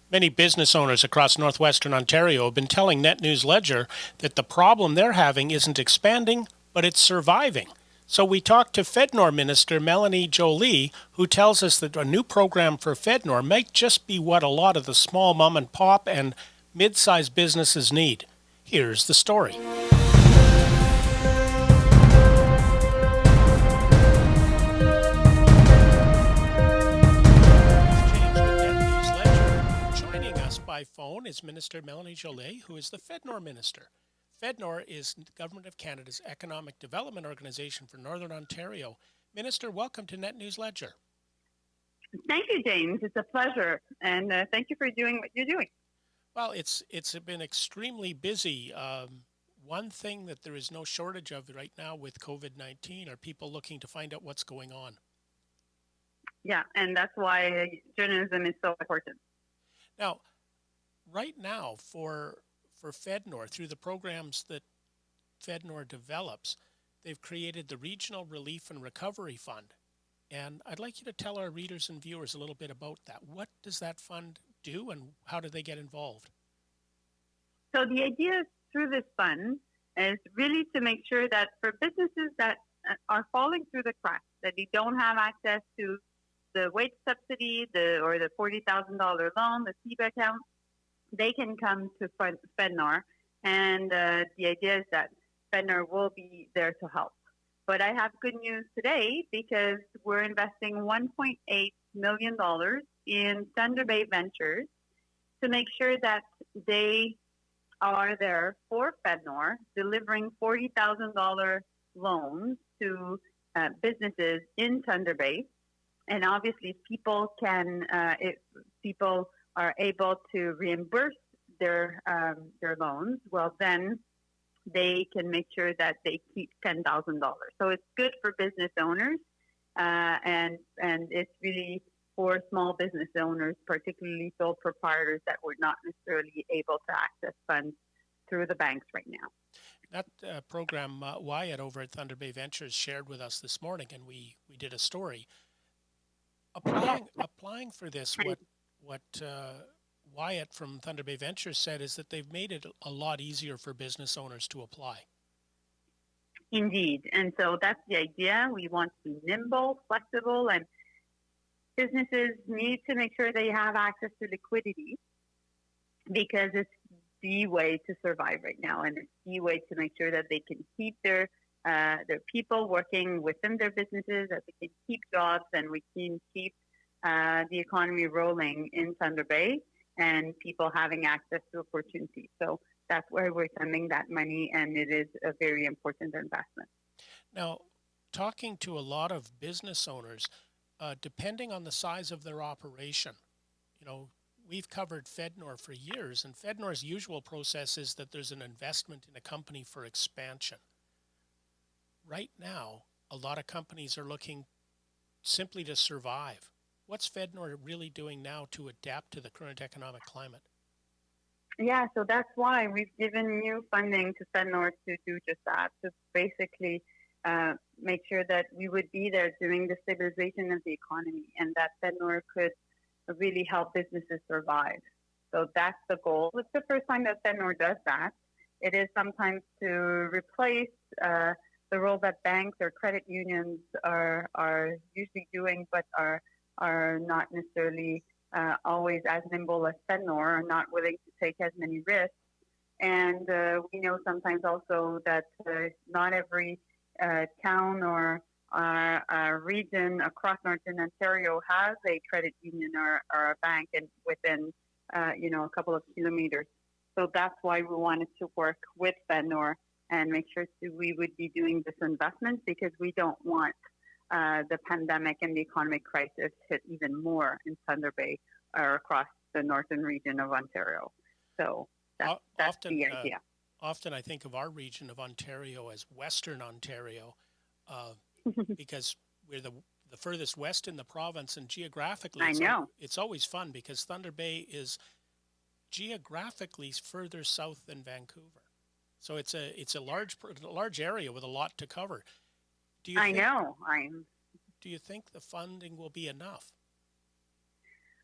Many business owners across northwestern Ontario have been telling Net News Ledger that the problem they're having isn't expanding, but it's surviving. So we talked to Fednor Minister Melanie Joly, who tells us that a new program for Fednor might just be what a lot of the small mom and pop and mid-sized businesses need. Here's the story. Joining us by phone is Minister Melanie Joly, who is the Fednor Minister. Fednor is the Government of Canada's economic development organization for Northern Ontario. Minister, welcome to Net News Ledger. Thank you, James. It's a pleasure, and thank you for doing what you're doing. Well, it's been extremely busy. One thing that there is no shortage of right now with COVID-19 are people looking to find out what's going on. Yeah, and that's why journalism is so important. Now, right now for Fednor, through the programs that Fednor develops, they've created the Regional Relief and Recovery Fund. And I'd like you to tell our readers and viewers a little bit about that. What does that fund do and how do they get involved? So the idea through this fund is really to make sure that for businesses that are falling through the cracks, that they don't have access to the wage subsidy, or the $40,000 loan, the CEBA account, they can come to Fednor, and the idea is that Fednor will be there to help. But I have good news today because we're investing $1.8 million in Thunder Bay Ventures to make sure that they are there for Fednor, delivering $40,000 loans to businesses in Thunder Bay. And obviously, if people are able to reimburse their loans, well, then they can make sure that they keep $10,000. So it's good for business owners, and it's really for small business owners, particularly sole proprietors that were not necessarily able to access funds through the banks right now. That program Wyatt over at Thunder Bay Ventures shared with us this morning, and we did a story. Applying for this, what Wyatt from Thunder Bay Ventures said is that they've made it a lot easier for business owners to apply. Indeed. And so that's the idea. We want to be nimble, flexible, and businesses need to make sure they have access to liquidity because it's the way to survive right now. And it's the way to make sure that they can keep their people working within their businesses, that they can keep jobs, and we can keep the economy rolling in Thunder Bay and people having access to opportunities. So that's where we're sending that money, and it is a very important investment. Now, talking to a lot of business owners, depending on the size of their operation, we've covered Fednor for years, and Fednor's usual process is that there's an investment in a company for expansion. Right now, a lot of companies are looking simply to survive. What's Fednor really doing now to adapt to the current economic climate? Yeah, so that's why we've given new funding to Fednor to do just that, to basically make sure that we would be there during the stabilization of the economy and that Fednor could really help businesses survive. So that's the goal. It's the first time that Fednor does that. It is sometimes to replace the role that banks or credit unions are usually doing, but are not necessarily always as nimble as Fednor, are not willing to take as many risks. And we know sometimes also that not every town or region across Northern Ontario has a credit union or a bank and within a couple of kilometers. So that's why we wanted to work with Fednor and make sure we would be doing this investment because we don't want the pandemic and the economic crisis hit even more in Thunder Bay or across the northern region of Ontario. So that's the idea. Often I think of our region of Ontario as Western Ontario because we're the furthest west in the province, and geographically it's always fun because Thunder Bay is geographically further south than Vancouver. So it's a large area with a lot to cover. Do you think the funding will be enough?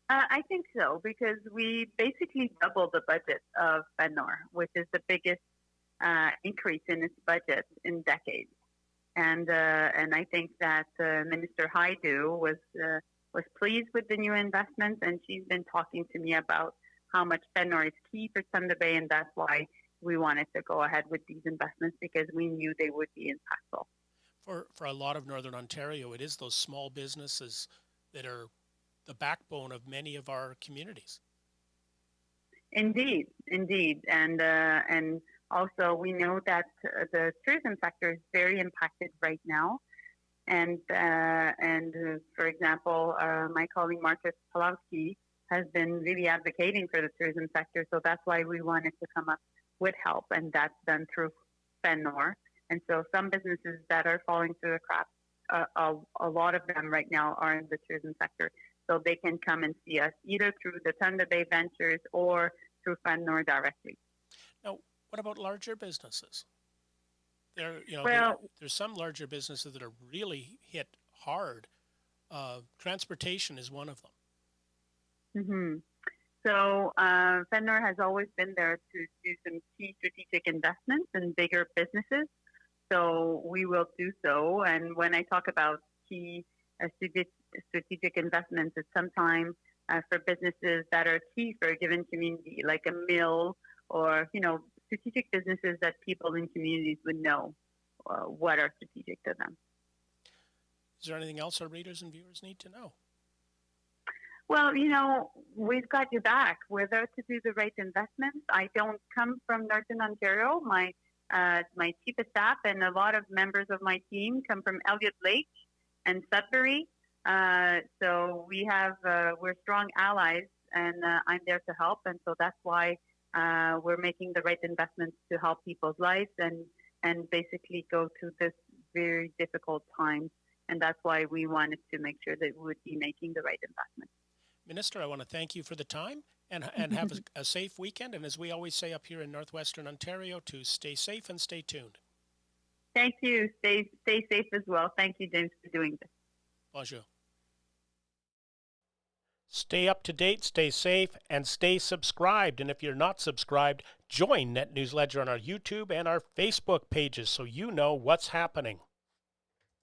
I think so because we basically doubled the budget of Fednor, which is the biggest increase in its budget in decades. And I think that Minister Haidu was pleased with the new investments, and she's been talking to me about how much Fednor is key for Thunder Bay, and that's why we wanted to go ahead with these investments because we knew they would be impactful. For a lot of Northern Ontario, it is those small businesses that are the backbone of many of our communities. Indeed, indeed, and also we know that the tourism sector is very impacted right now. And for example, my colleague Marcus Pawlowski has been really advocating for the tourism sector. So that's why we wanted to come up with help, and that's done through Fednor. And so some businesses that are falling through the cracks, a lot of them right now are in the tourism sector. So they can come and see us either through the Thunder Bay Ventures or through Fednor directly. Now, what about larger businesses? Well, There's some larger businesses that are really hit hard. Transportation is one of them. mm-hmm. So Fednor has always been there to do some key strategic investments in bigger businesses. So we will do so. And when I talk about key strategic investments, it's sometimes for businesses that are key for a given community, like a mill or, strategic businesses that people in communities would know what are strategic to them. Is there anything else our readers and viewers need to know? Well, we've got your back. We're there to do the right investments. I don't come from Northern Ontario. My chief of staff and a lot of members of my team come from Elliott Lake and Sudbury. So we're strong allies, and I'm there to help. And so that's why we're making the right investments to help people's lives and basically go through this very difficult time. And that's why we wanted to make sure that we would be making the right investments. Minister, I want to thank you for the time and have a safe weekend. And as we always say up here in Northwestern Ontario, to stay safe and stay tuned. Thank you. Stay safe as well. Thank you, James, for doing this. Bonjour. Stay up to date, stay safe, and stay subscribed. And if you're not subscribed, join Net News Ledger on our YouTube and our Facebook pages so you know what's happening.